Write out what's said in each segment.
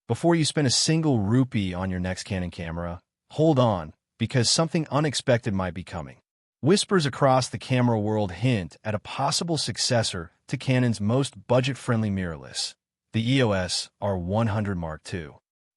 Before you spend a single rupee on your next Canon camera, hold on, because something unexpected might be coming. Whispers across the camera world hint at a possible successor to Canon's most budget-friendly mirrorless, the EOS R100 Mark II.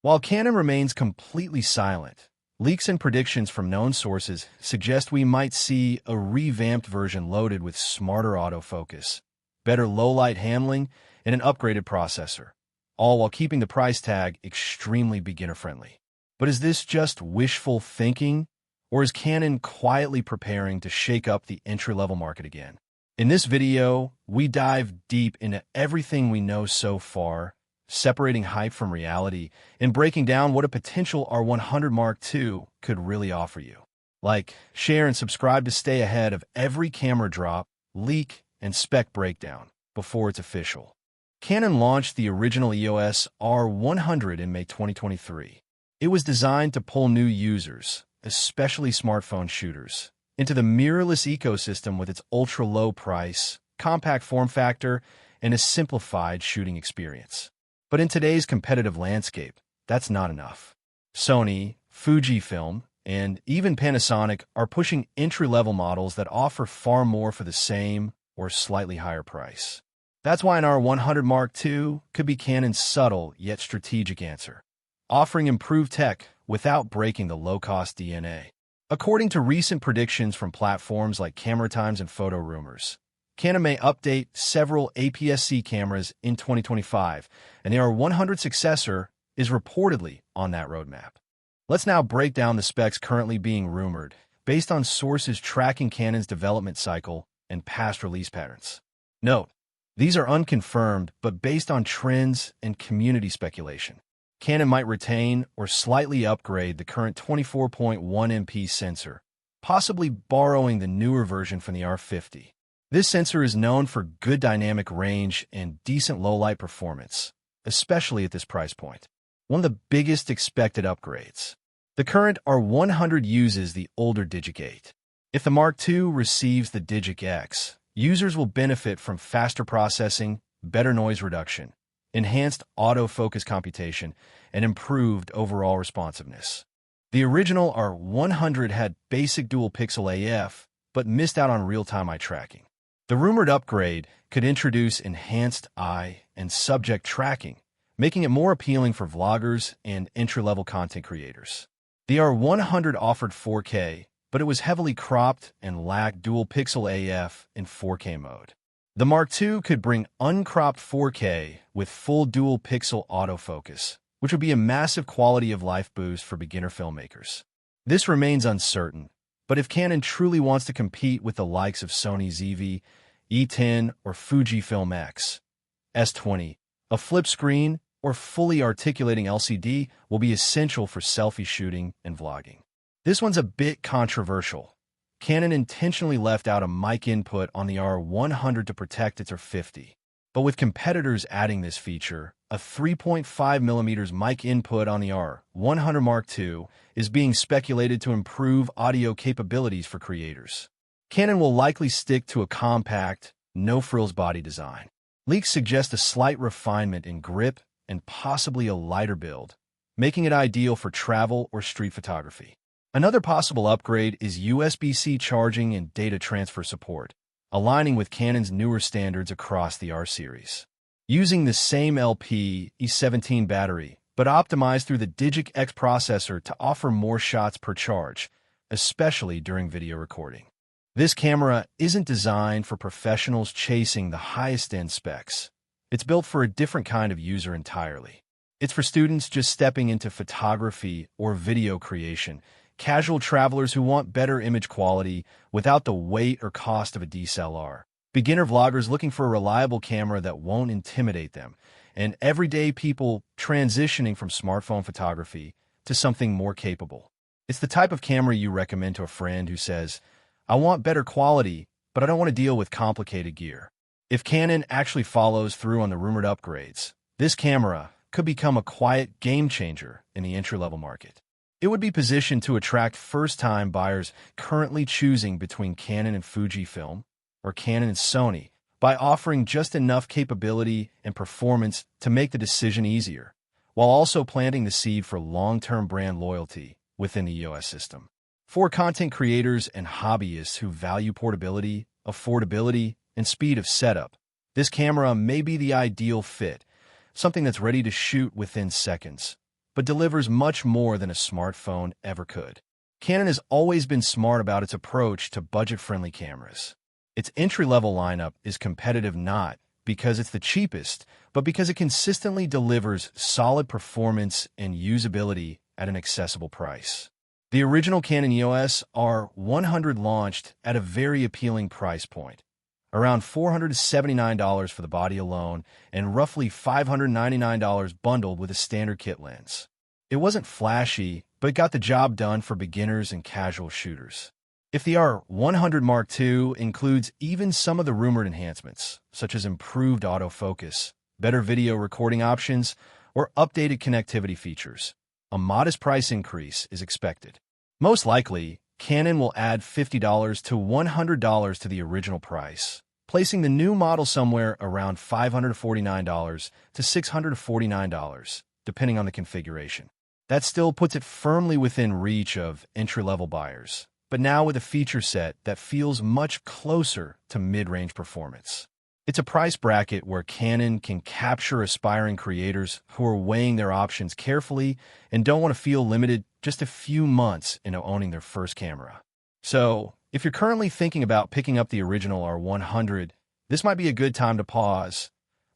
While Canon remains completely silent, leaks and predictions from known sources suggest we might see a revamped version loaded with smarter autofocus, better low-light handling, and an upgraded processor, all while keeping the price tag extremely beginner-friendly. But is this just wishful thinking, or is Canon quietly preparing to shake up the entry-level market again? In this video, we dive deep into everything we know so far, separating hype from reality, and breaking down what a potential R100 Mark II could really offer you. Like, share, and subscribe to stay ahead of every camera drop, leak, and spec breakdown before it's official. Canon launched the original EOS R100 in May 2023. It was designed to pull new users, especially smartphone shooters, into the mirrorless ecosystem with its ultra-low price, compact form factor, and a simplified shooting experience. But in today's competitive landscape, that's not enough. Sony, Fujifilm, and even Panasonic are pushing entry-level models that offer far more for the same or slightly higher price. That's why an R100 Mark II could be Canon's subtle yet strategic answer, offering improved tech without breaking the low-cost DNA. According to recent predictions from platforms like Camera Times and Photo Rumors, Canon may update several APS-C cameras in 2025, and the R100 successor is reportedly on that roadmap. Let's now break down the specs currently being rumored, based on sources tracking Canon's development cycle and past release patterns. Note, these are unconfirmed, but based on trends and community speculation. Canon might retain or slightly upgrade the current 24.1 MP sensor, possibly borrowing the newer version from the R50. This sensor is known for good dynamic range and decent low-light performance, especially at this price point. One of the biggest expected upgrades. The current R100 uses the older DIGIC 8. If the Mark II receives the DIGIC X, users will benefit from faster processing, better noise reduction, enhanced autofocus computation, and improved overall responsiveness. The original R100 had basic dual-pixel AF, but missed out on real-time eye tracking. The rumored upgrade could introduce enhanced eye and subject tracking, making it more appealing for vloggers and entry-level content creators. The R100 offered 4K, but it was heavily cropped and lacked dual-pixel AF in 4K mode. The Mark II could bring uncropped 4K with full dual-pixel autofocus, which would be a massive quality-of-life boost for beginner filmmakers. This remains uncertain, but if Canon truly wants to compete with the likes of Sony's E10 or Fujifilm X, S20, a flip screen or fully articulating LCD will be essential for selfie shooting and vlogging. This one's a bit controversial. Canon intentionally left out a mic input on the R100 to protect its R50. But with competitors adding this feature, a 3.5mm mic input on the R100 Mark II is being speculated to improve audio capabilities for creators. Canon will likely stick to a compact, no-frills body design. Leaks suggest a slight refinement in grip and possibly a lighter build, making it ideal for travel or street photography. Another possible upgrade is USB-C charging and data transfer support, aligning with Canon's newer standards across the R series. Using the same LP-E17 battery, but optimized through the DIGIC X processor to offer more shots per charge, especially during video recording. This camera isn't designed for professionals chasing the highest-end specs. It's built for a different kind of user entirely. It's for students just stepping into photography or video creation, casual travelers who want better image quality without the weight or cost of a DSLR, beginner vloggers looking for a reliable camera that won't intimidate them, and everyday people transitioning from smartphone photography to something more capable. It's the type of camera you recommend to a friend who says, "I want better quality, but I don't want to deal with complicated gear." If Canon actually follows through on the rumored upgrades, this camera could become a quiet game changer in the entry-level market. It would be positioned to attract first-time buyers currently choosing between Canon and Fujifilm or Canon and Sony by offering just enough capability and performance to make the decision easier, while also planting the seed for long-term brand loyalty within the EOS system. For content creators and hobbyists who value portability, affordability, and speed of setup, this camera may be the ideal fit, something that's ready to shoot within seconds, but delivers much more than a smartphone ever could. Canon has always been smart about its approach to budget-friendly cameras. Its entry-level lineup is competitive not because it's the cheapest, but because it consistently delivers solid performance and usability at an accessible price. The original Canon EOS R100 launched at a very appealing price point, around $479 for the body alone and roughly $599 bundled with a standard kit lens. It wasn't flashy, but it got the job done for beginners and casual shooters. If the R100 Mark II includes even some of the rumored enhancements, such as improved autofocus, better video recording options, or updated connectivity features, a modest price increase is expected. Most likely, Canon will add $50 to $100 to the original price, placing the new model somewhere around $549 to $649, depending on the configuration. That still puts it firmly within reach of entry-level buyers, but now with a feature set that feels much closer to mid-range performance. It's a price bracket where Canon can capture aspiring creators who are weighing their options carefully and don't want to feel limited just a few months into owning their first camera. So, if you're currently thinking about picking up the original R100, this might be a good time to pause,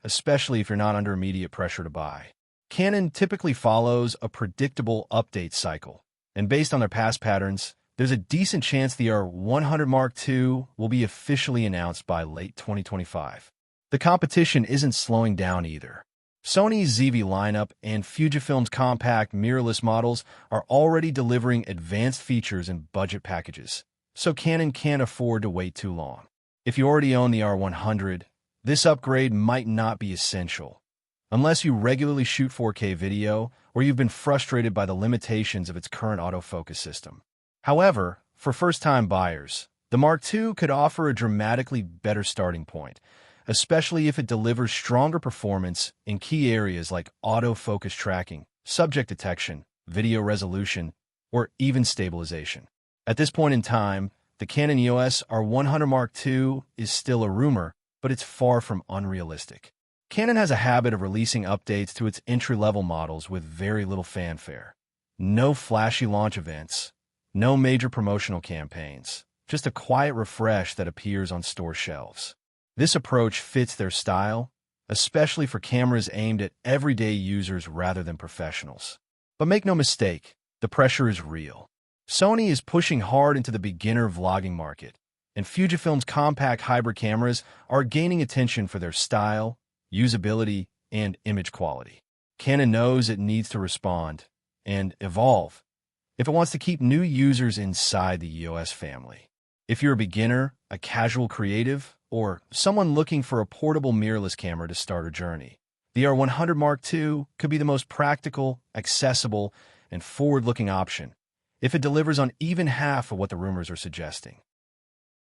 especially if you're not under immediate pressure to buy. Canon typically follows a predictable update cycle, and based on their past patterns, there's a decent chance the R100 Mark II will be officially announced by late 2025. The competition isn't slowing down either. Sony's ZV lineup and Fujifilm's compact mirrorless models are already delivering advanced features in budget packages, so Canon can't afford to wait too long. If you already own the R100, this upgrade might not be essential, unless you regularly shoot 4K video or you've been frustrated by the limitations of its current autofocus system. However, for first-time buyers, the Mark II could offer a dramatically better starting point, especially if it delivers stronger performance in key areas like autofocus tracking, subject detection, video resolution, or even stabilization. At this point in time, the Canon EOS R100 Mark II is still a rumor, but it's far from unrealistic. Canon has a habit of releasing updates to its entry-level models with very little fanfare. No flashy launch events, no major promotional campaigns, just a quiet refresh that appears on store shelves. This approach fits their style, especially for cameras aimed at everyday users rather than professionals. But make no mistake, the pressure is real. Sony is pushing hard into the beginner vlogging market, and Fujifilm's compact hybrid cameras are gaining attention for their style, usability, and image quality. Canon knows it needs to respond and evolve if it wants to keep new users inside the EOS family. If you're a beginner, a casual creative, or someone looking for a portable mirrorless camera to start a journey, the R100 Mark II could be the most practical, accessible, and forward-looking option if it delivers on even half of what the rumors are suggesting.